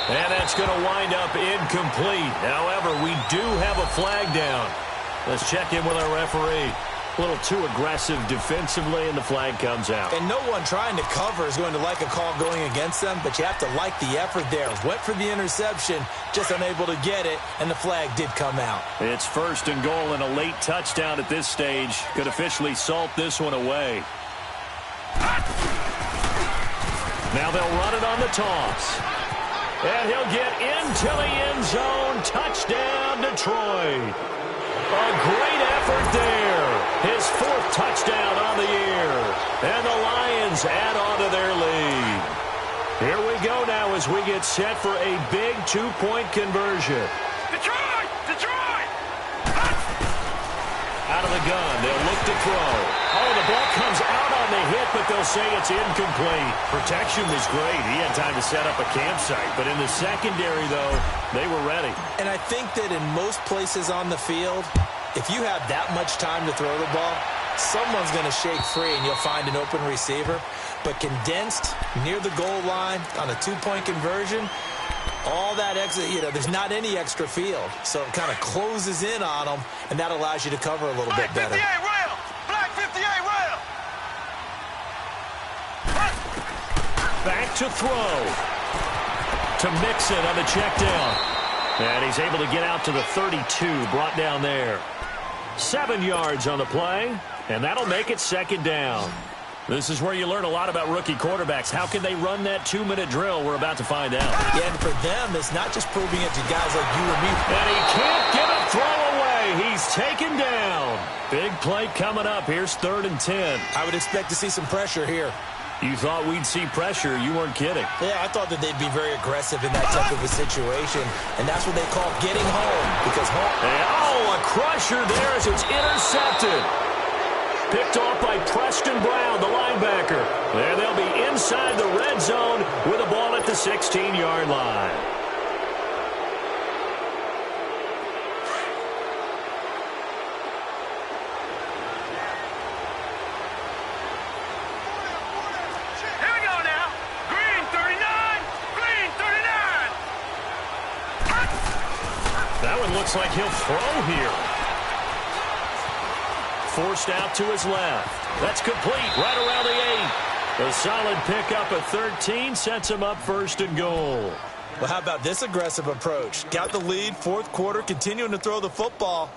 [SPEAKER 1] And that's going to wind up incomplete. However, we do have a flag down. Let's check in with our referee. A little too aggressive defensively, and the flag comes out.
[SPEAKER 2] And no one trying to cover is going to like a call going against them, but you have to like the effort there. Went for the interception, just unable to get it, and the flag did come out.
[SPEAKER 1] It's 1st and goal, and a late touchdown at this stage could officially salt this one away. Now they'll run it on the toss. And he'll get into the end zone. Touchdown, Detroit. A great effort there. His 4th touchdown on the year. And the Lions add on to their lead. Here we go now as we get set for a big 2-point conversion.
[SPEAKER 3] Detroit! Detroit!
[SPEAKER 1] Out of the gun, they'll look to throw. Oh, the ball comes out on the hit, but they'll say it's incomplete. Protection was great. He had time to set up a campsite. But in the secondary, though, they were ready.
[SPEAKER 2] And I think that in most places on the field, if you have that much time to throw the ball, someone's going to shake free and you'll find an open receiver. But condensed near the goal line on a 2-point conversion, all that exit, there's not any extra field. So it kind of closes in on them, and that allows you to cover a little bit better.
[SPEAKER 3] Black 58 rail! Black 58 rail!
[SPEAKER 1] Back to throw. To Mixon on the check down. And he's able to get out to the 32, brought down there. 7 yards on the play, and that'll make it 2nd down. This is where you learn a lot about rookie quarterbacks. How can they run that 2-minute drill? We're about to find out.
[SPEAKER 2] Yeah, and for them, it's not just proving it to guys like you and me.
[SPEAKER 1] And he can't get a throw away. He's taken down. Big play coming up. Here's 3rd and 10.
[SPEAKER 2] I would expect to see some pressure here.
[SPEAKER 1] You thought we'd see pressure. You weren't kidding.
[SPEAKER 2] Yeah, I thought that they'd be very aggressive in that type of a situation, and that's what they call getting home, because home...
[SPEAKER 1] And, a crusher there as it's intercepted. Picked off by Preston Brown, the linebacker. And they'll be inside the red zone with a ball at the 16-yard line.
[SPEAKER 3] Here we go now. Green 39. Green 39.
[SPEAKER 1] That one looks like he'll throw here. Forced out to his left. That's complete right around the 8. A solid pickup of 13 sets him up 1st and goal.
[SPEAKER 2] Well, how about this aggressive approach? Got the lead, 4th quarter, continuing to throw the football.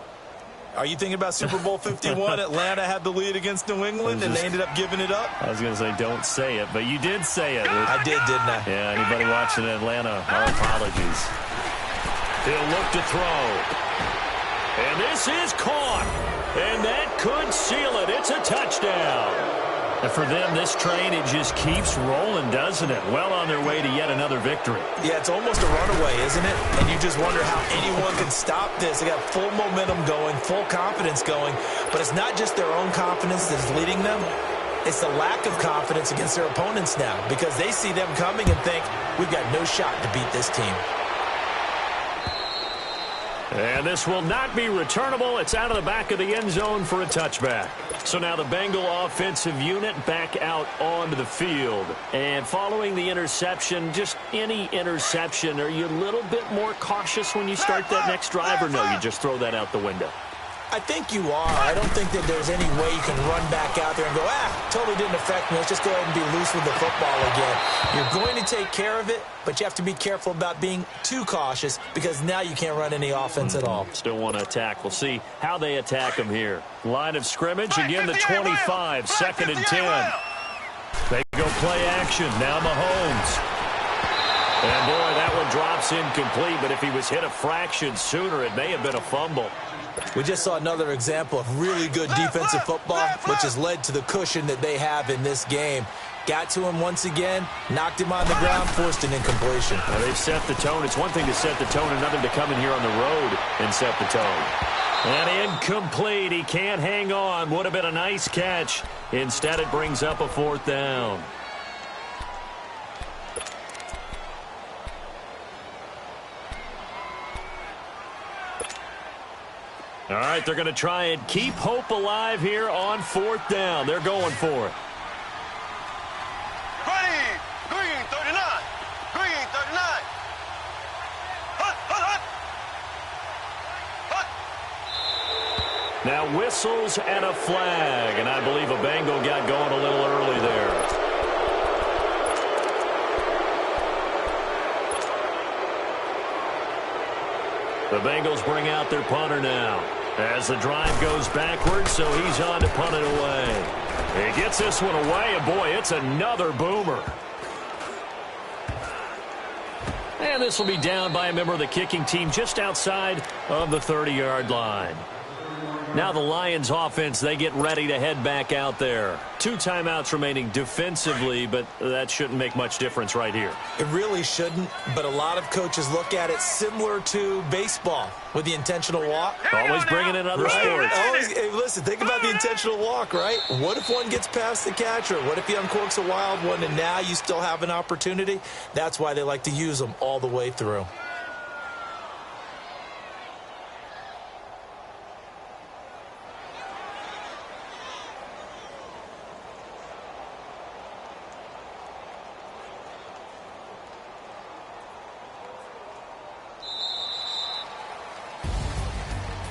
[SPEAKER 2] Are you thinking about Super Bowl 51? Atlanta had the lead against New England, and they ended up giving it up?
[SPEAKER 1] I was going to say don't say it, but you did say it.
[SPEAKER 2] I did, didn't I?
[SPEAKER 1] Yeah, anybody watching Atlanta, our apologies. He'll look to throw. And this is caught. And that could seal it. It's a touchdown. And for them, this train, it just keeps rolling, doesn't it? Well on their way to yet another victory.
[SPEAKER 2] Yeah, it's almost a runaway, isn't it? And you just wonder how anyone can stop this. They got full momentum going, full confidence going. But it's not just their own confidence that's leading them. It's the lack of confidence against their opponents now, because they see them coming and think, we've got no shot to beat this team.
[SPEAKER 1] And this will not be returnable. It's out of the back of the end zone for a touchback. So now the Bengal offensive unit back out onto the field. And following the interception, just any interception, are you a little bit more cautious when you start that next drive, or no, you just throw that out the window?
[SPEAKER 2] I think you are. I don't think that there's any way you can run back out there and go, totally didn't affect me. Let's just go ahead and be loose with the football again. You're going to take care of it, but you have to be careful about being too cautious, because now you can't run any offense at all.
[SPEAKER 1] Still want to attack. We'll see how they attack them here. Line of scrimmage, again the 25, 2nd and 10. They go play action. Now Mahomes. And boy, that one drops incomplete, but if he was hit a fraction sooner, it may have been a fumble.
[SPEAKER 2] We just saw another example of really good defensive football, which has led to the cushion that they have in this game. Got to him once again, knocked him on the ground, forced an incompletion.
[SPEAKER 1] Now they've set the tone. It's one thing to set the tone, another to come in here on the road and set the tone. And incomplete. He can't hang on. Would have been a nice catch. Instead, it brings up a 4th down. All right, they're going to try and keep hope alive here on 4th down. They're going for it.
[SPEAKER 3] Green 39. Green 39.
[SPEAKER 1] whistles and a flag, and I believe a Bengal got going a little early there. The Bengals bring out their punter now as the drive goes backwards, so he's on to punt it away. He gets this one away, and boy, it's another boomer. And this will be down by a member of the kicking team just outside of the 30-yard line. Now the Lions offense, they get ready to head back out there. 2 timeouts remaining defensively, but that shouldn't make much difference right here.
[SPEAKER 2] It really shouldn't, but a lot of coaches look at it similar to baseball with the intentional walk.
[SPEAKER 1] Always bringing in other sports.
[SPEAKER 2] Hey, listen, think about the intentional walk, right? What if one gets past the catcher? What if he uncorks a wild one and now you still have an opportunity? That's why they like to use them all the way through.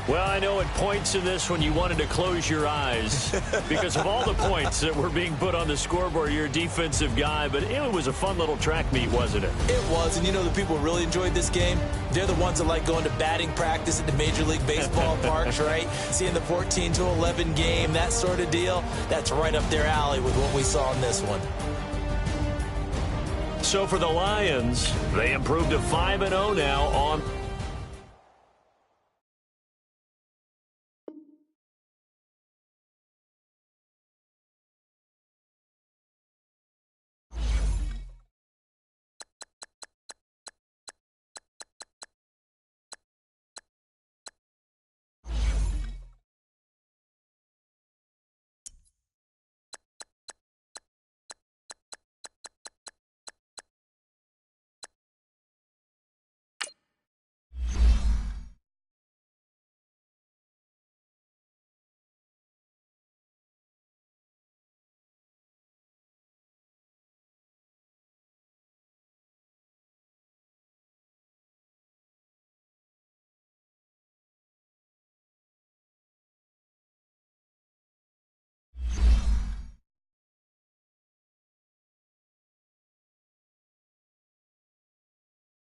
[SPEAKER 1] Well, I know at points in this when you wanted to close your eyes because of all the points that were being put on the scoreboard. You're a defensive guy, but it was a fun little track meet, wasn't it?
[SPEAKER 2] It was, and you know the people who really enjoyed this game? They're the ones that like going to batting practice at the Major League Baseball parks, right? Seeing the 14-11 game, that sort of deal. That's right up their alley with what we saw in this one.
[SPEAKER 1] So for the Lions, they improved to 5-0 now on